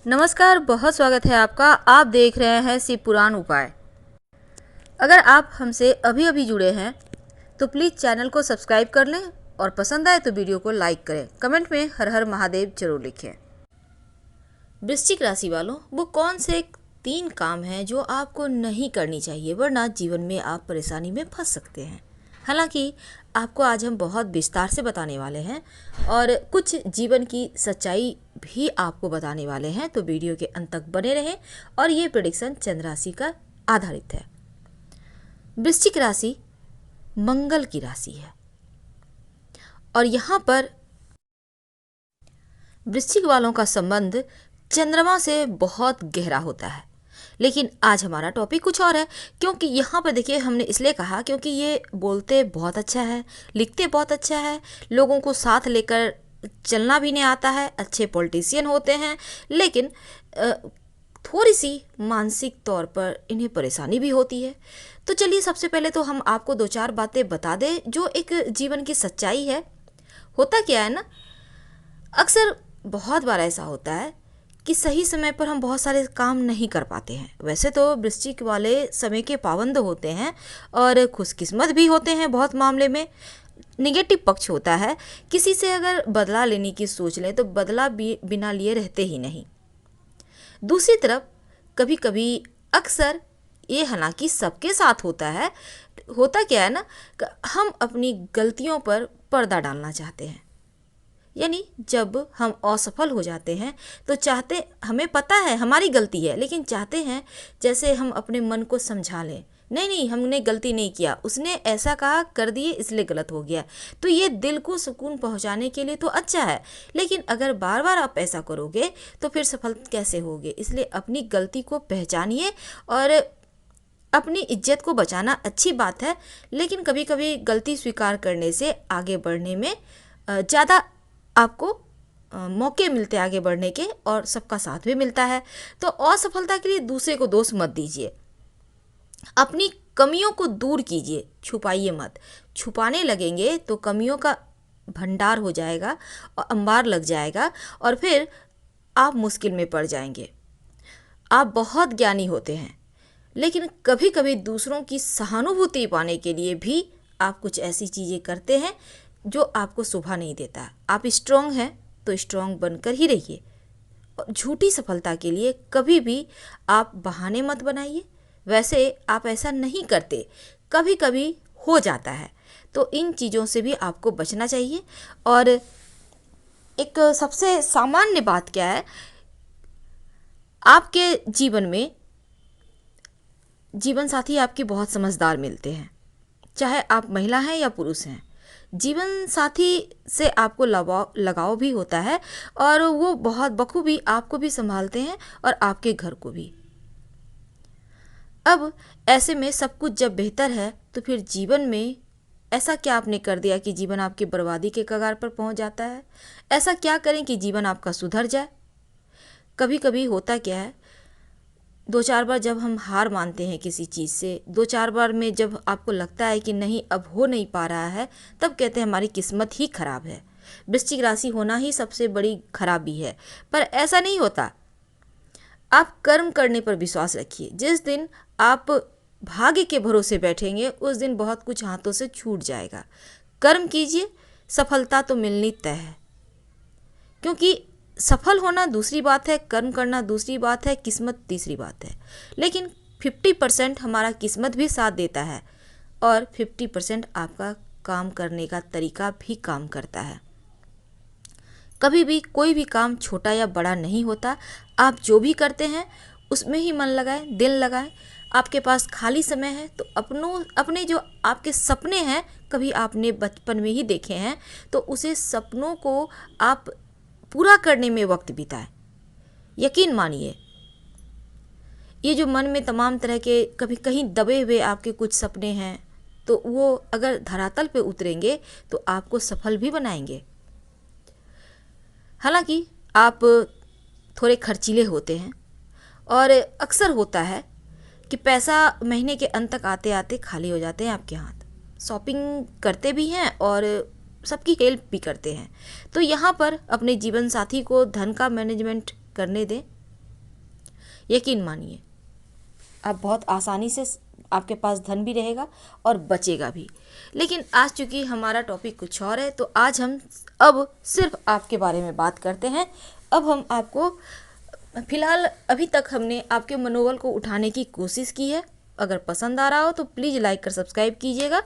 नमस्कार, बहुत स्वागत है आपका। आप देख रहे हैं शिव पुराण उपाय। अगर आप हमसे अभी अभी जुड़े हैं तो प्लीज़ चैनल को सब्सक्राइब कर लें और पसंद आए तो वीडियो को लाइक करें। कमेंट में हर हर महादेव जरूर लिखें। वृश्चिक राशि वालों, वो कौन से 3 काम हैं जो आपको नहीं करनी चाहिए, वरना जीवन में आप परेशानी में फंस सकते हैं। हालांकि आपको आज हम बहुत विस्तार से बताने वाले हैं और कुछ जीवन की सच्चाई भी आपको बताने वाले हैं, तो वीडियो के अंत तक बने रहें। और ये प्रेडिक्शन चंद्र राशि का आधारित है। वृश्चिक राशि मंगल की राशि है और यहाँ पर वृश्चिक वालों का संबंध चंद्रमा से बहुत गहरा होता है। लेकिन आज हमारा टॉपिक कुछ और है, क्योंकि यहाँ पर देखिए हमने इसलिए कहा क्योंकि ये बोलते बहुत अच्छा है, लिखते बहुत अच्छा है, लोगों को साथ लेकर चलना भी नहीं आता है, अच्छे पॉलिटिशियन होते हैं, लेकिन थोड़ी सी मानसिक तौर पर इन्हें परेशानी भी होती है। तो चलिए सबसे पहले तो हम आपको 2-4 बातें बता दें जो एक जीवन की सच्चाई है। होता क्या है ना, अक्सर बहुत बार ऐसा होता है कि सही समय पर हम बहुत सारे काम नहीं कर पाते हैं। वैसे तो वृश्चिक वाले समय के पाबंद होते हैं और खुशकिस्मत भी होते हैं। बहुत मामले में निगेटिव पक्ष होता है, किसी से अगर बदला लेने की सोच लें तो बदला भी बिना लिए रहते ही नहीं। दूसरी तरफ कभी कभी अक्सर ये हालांकि सबके साथ होता है, होता क्या है ना, हम अपनी गलतियों पर पर्दा डालना चाहते हैं। यानी जब हम असफल हो जाते हैं तो चाहते, हमें पता है हमारी गलती है, लेकिन चाहते हैं जैसे हम अपने मन को समझा लें, नहीं नहीं हमने गलती नहीं किया, उसने ऐसा कहा कर दिए इसलिए गलत हो गया। तो ये दिल को सुकून पहुंचाने के लिए तो अच्छा है, लेकिन अगर बार बार आप ऐसा करोगे तो फिर सफल कैसे होगे। इसलिए अपनी गलती को पहचानिए और अपनी इज्जत को बचाना अच्छी बात है, लेकिन कभी कभी गलती स्वीकार करने से आगे बढ़ने में ज़्यादा आपको मौके मिलते हैं आगे बढ़ने के, और सबका साथ भी मिलता है। तो असफलता के लिए दूसरे को दोष मत दीजिए, अपनी कमियों को दूर कीजिए, छुपाइए मत। छुपाने लगेंगे तो कमियों का भंडार हो जाएगा और अंबार लग जाएगा और फिर आप मुश्किल में पड़ जाएंगे। आप बहुत ज्ञानी होते हैं, लेकिन कभी कभी दूसरों की सहानुभूति पाने के लिए भी आप कुछ ऐसी चीज़ें करते हैं जो आपको शोभा नहीं देता। आप स्ट्रांग हैं तो स्ट्रांग बनकर ही रहिए। और झूठी सफलता के लिए कभी भी आप बहाने मत बनाइए। वैसे आप ऐसा नहीं करते, कभी कभी हो जाता है, तो इन चीज़ों से भी आपको बचना चाहिए। और एक सबसे सामान्य बात क्या है, आपके जीवन में जीवन साथी आपके बहुत समझदार मिलते हैं, चाहे आप महिला हैं या पुरुष हैं। जीवन साथी से आपको लगाव भी होता है और वो बहुत बखूबी आपको भी संभालते हैं और आपके घर को भी। अब ऐसे में सब कुछ जब बेहतर है तो फिर जीवन में ऐसा क्या आपने कर दिया कि जीवन आपकी बर्बादी के कगार पर पहुंच जाता है। ऐसा क्या करें कि जीवन आपका सुधर जाए। कभी कभी होता क्या है, 2-4 बार जब हम हार मानते हैं किसी चीज़ से, 2-4 बार में जब आपको लगता है कि नहीं अब हो नहीं पा रहा है, तब कहते हैं हमारी किस्मत ही खराब है। वृश्चिक राशि होना ही सबसे बड़ी खराबी है, पर ऐसा नहीं होता। आप कर्म करने पर विश्वास रखिए। जिस दिन आप भाग्य के भरोसे बैठेंगे उस दिन बहुत कुछ हाथों से छूट जाएगा। कर्म कीजिए, सफलता तो मिलनी तय है। क्योंकि सफल होना दूसरी बात है, कर्म करना दूसरी बात है, किस्मत तीसरी बात है। लेकिन 50% हमारा किस्मत भी साथ देता है और 50% आपका काम करने का तरीका भी काम करता है। कभी भी कोई भी काम छोटा या बड़ा नहीं होता। आप जो भी करते हैं उसमें ही मन लगाएं, दिल लगाएं। आपके पास खाली समय है तो अपने जो आपके सपने हैं, कभी आपने बचपन में ही देखे हैं, तो उसे सपनों को आप पूरा करने में वक्त बिताएं। यकीन मानिए, ये जो मन में तमाम तरह के कभी कहीं दबे हुए आपके कुछ सपने हैं, तो वो अगर धरातल पे उतरेंगे तो आपको सफल भी बनाएंगे। हालांकि आप थोड़े खर्चीले होते हैं और अक्सर होता है कि पैसा महीने के अंत तक आते आते खाली हो जाते हैं आपके हाथ। शॉपिंग करते भी हैं और सबकी हेल्प भी करते हैं। तो यहाँ पर अपने जीवन साथी को धन का मैनेजमेंट करने दें, यकीन मानिए आप बहुत आसानी से, आपके पास धन भी रहेगा और बचेगा भी। लेकिन आज चूंकि हमारा टॉपिक कुछ और है, तो आज हम अब सिर्फ आपके बारे में बात करते हैं। अब हम आपको फिलहाल, अभी तक हमने आपके मनोबल को उठाने की कोशिश की है। अगर पसंद आ रहा हो तो प्लीज़ लाइक कर सब्सक्राइब कीजिएगा।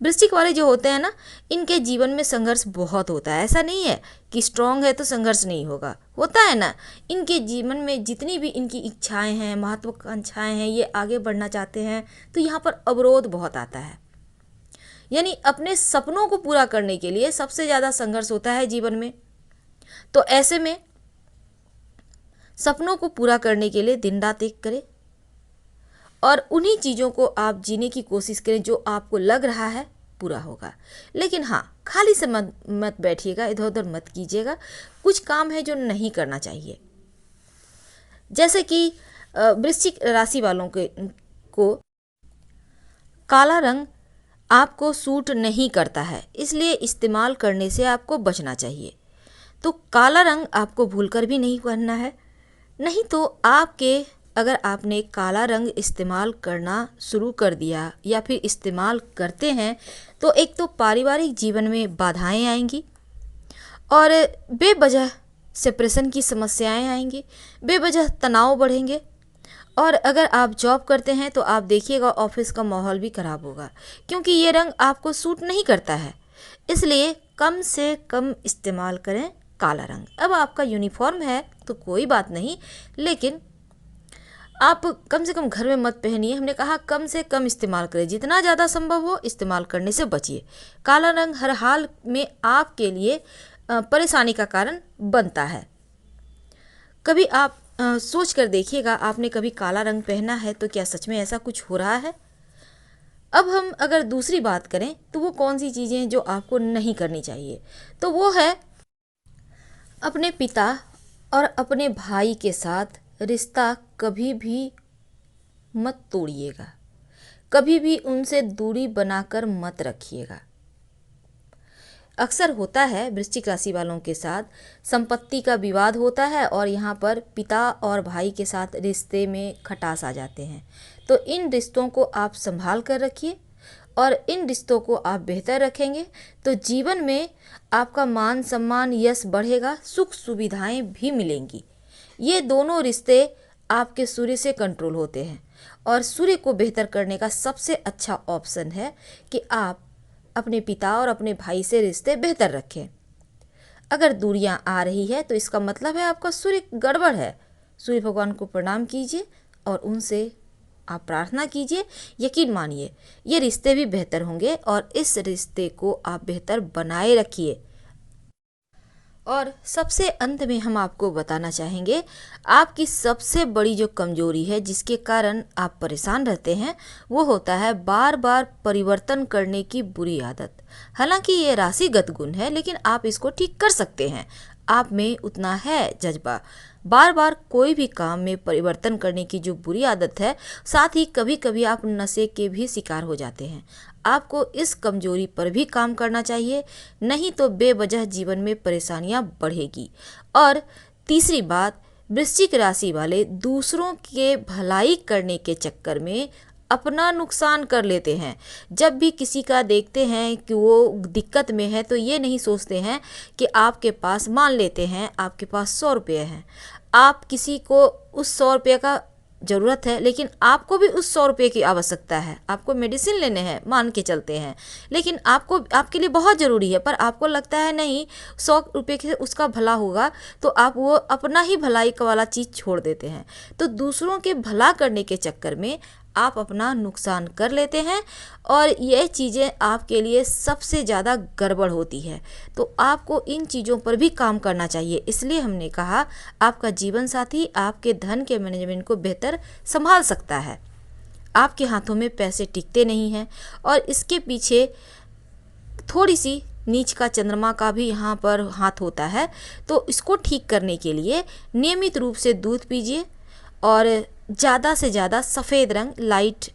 वृश्चिक वाले जो होते हैं ना, इनके जीवन में संघर्ष बहुत होता है। ऐसा नहीं है कि स्ट्रांग है तो संघर्ष नहीं होगा, होता है ना। इनके जीवन में जितनी भी इनकी इच्छाएं हैं, महत्वाकांक्षाएं हैं, ये आगे बढ़ना चाहते हैं, तो यहाँ पर अवरोध बहुत आता है। यानी अपने सपनों को पूरा करने के लिए सबसे ज़्यादा संघर्ष होता है जीवन में। तो ऐसे में सपनों को पूरा करने के लिए दिन रात एक करें और उन्हीं चीज़ों को आप जीने की कोशिश करें जो आपको लग रहा है पूरा होगा। लेकिन हाँ, खाली से मत बैठिएगा, इधर उधर मत कीजिएगा। कुछ काम है जो नहीं करना चाहिए, जैसे कि वृश्चिक राशि वालों को काला रंग आपको सूट नहीं करता है, इसलिए इस्तेमाल करने से आपको बचना चाहिए। तो काला रंग आपको भूलकर भी नहीं पहनना है, नहीं तो अगर आपने काला रंग इस्तेमाल करना शुरू कर दिया या फिर इस्तेमाल करते हैं, तो एक तो पारिवारिक जीवन में बाधाएं आएंगी और बेवजह सेपरेशन की समस्याएं आएंगी, बेवजह तनाव बढ़ेंगे। और अगर आप जॉब करते हैं तो आप देखिएगा ऑफिस का माहौल भी खराब होगा, क्योंकि ये रंग आपको सूट नहीं करता है। इसलिए कम से कम इस्तेमाल करें काला रंग। अब आपका यूनिफॉर्म है तो कोई बात नहीं, लेकिन आप कम से कम घर में मत पहनिए। हमने कहा कम से कम इस्तेमाल करें, जितना ज़्यादा संभव हो इस्तेमाल करने से बचिए। काला रंग हर हाल में आपके लिए परेशानी का कारण बनता है। कभी आप सोच कर देखिएगा, आपने कभी काला रंग पहना है तो क्या सच में ऐसा कुछ हो रहा है? अब हम अगर दूसरी बात करें तो वो कौन सी चीज़ें जो आपको नहीं करनी चाहिए, तो वो है अपने पिता और अपने भाई के साथ रिश्ता कभी भी मत तोड़िएगा, कभी भी उनसे दूरी बनाकर मत रखिएगा। अक्सर होता है वृश्चिक राशि वालों के साथ संपत्ति का विवाद होता है और यहाँ पर पिता और भाई के साथ रिश्ते में खटास आ जाते हैं। तो इन रिश्तों को आप संभाल कर रखिए और इन रिश्तों को आप बेहतर रखेंगे तो जीवन में आपका मान सम्मान यश बढ़ेगा, सुख सुविधाएं भी मिलेंगी। ये दोनों रिश्ते आपके सूर्य से कंट्रोल होते हैं और सूर्य को बेहतर करने का सबसे अच्छा ऑप्शन है कि आप अपने पिता और अपने भाई से रिश्ते बेहतर रखें। अगर दूरियां आ रही है तो इसका मतलब है आपका सूर्य गड़बड़ है। सूर्य भगवान को प्रणाम कीजिए और उनसे आप प्रार्थना कीजिए। यकीन मानिए ये रिश्ते भी बेहतर होंगे और इस रिश्ते को आप बेहतर बनाए रखिए। और सबसे अंत में हम आपको बताना चाहेंगे, आपकी सबसे बड़ी जो कमजोरी है जिसके कारण आप परेशान रहते हैं, वो होता है बार बार परिवर्तन करने की बुरी आदत। हालांकि ये राशिगत गुण है, लेकिन आप इसको ठीक कर सकते हैं। आप में उतना है जज्बा। बार बार कोई भी काम में परिवर्तन करने की जो बुरी आदत है, साथ ही कभी कभी आप नशे के भी शिकार हो जाते हैं। आपको इस कमजोरी पर भी काम करना चाहिए, नहीं तो बेवजह जीवन में परेशानियां बढ़ेगी। और तीसरी बात, वृश्चिक राशि वाले दूसरों के भलाई करने के चक्कर में अपना नुकसान कर लेते हैं। जब भी किसी का देखते हैं कि वो दिक्कत में है तो ये नहीं सोचते हैं कि आपके पास, मान लेते हैं आपके पास 100 रुपये हैं, आप किसी को उस 100 रुपये का ज़रूरत है, लेकिन आपको भी उस 100 रुपये की आवश्यकता है, आपको मेडिसिन लेने हैं, मान के चलते हैं, लेकिन आपके लिए बहुत ज़रूरी है, पर आपको लगता है नहीं 100 रुपये से उसका भला होगा, तो आप वो अपना ही भलाई वाला चीज़ छोड़ देते हैं। तो दूसरों के भला करने के चक्कर में आप अपना नुकसान कर लेते हैं और ये चीज़ें आपके लिए सबसे ज़्यादा गड़बड़ होती है। तो आपको इन चीज़ों पर भी काम करना चाहिए। इसलिए हमने कहा आपका जीवन साथी आपके धन के मैनेजमेंट को बेहतर संभाल सकता है। आपके हाथों में पैसे टिकते नहीं हैं और इसके पीछे थोड़ी सी नीच का चंद्रमा का भी यहाँ पर हाथ होता है। तो इसको ठीक करने के लिए नियमित रूप से दूध पीजिए और ज़्यादा से ज़्यादा सफ़ेद रंग, लाइट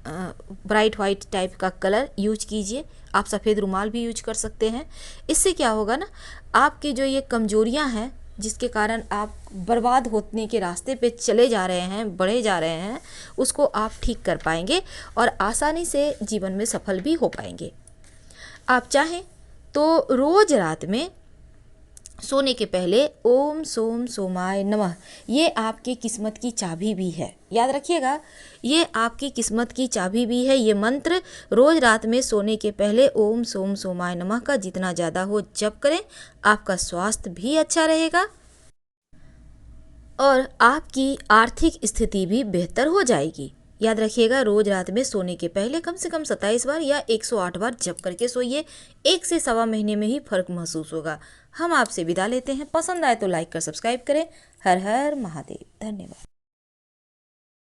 ब्राइट वाइट टाइप का कलर यूज कीजिए। आप सफ़ेद रुमाल भी यूज कर सकते हैं। इससे क्या होगा ना, आपकी जो ये कमजोरियां हैं जिसके कारण आप बर्बाद होने के रास्ते पे चले जा रहे हैं, बढ़े जा रहे हैं, उसको आप ठीक कर पाएंगे और आसानी से जीवन में सफल भी हो पाएंगे। आप चाहें तो रोज रात में सोने के पहले ओम सोम सोमाय नमः, ये आपकी किस्मत की चाबी भी है। याद रखिएगा, ये आपकी किस्मत की चाबी भी है। ये मंत्र रोज रात में सोने के पहले ओम सोम सोमाय नमः का जितना ज़्यादा हो जप करें, आपका स्वास्थ्य भी अच्छा रहेगा और आपकी आर्थिक स्थिति भी बेहतर हो जाएगी। याद रखिएगा, रोज रात में सोने के पहले कम से कम 27 बार या 108 बार जप करके सोइए। 1 से सवा महीने में ही फर्क महसूस होगा। हम आपसे विदा लेते हैं। पसंद आए तो लाइक कर सब्सक्राइब करें। हर हर महादेव। धन्यवाद।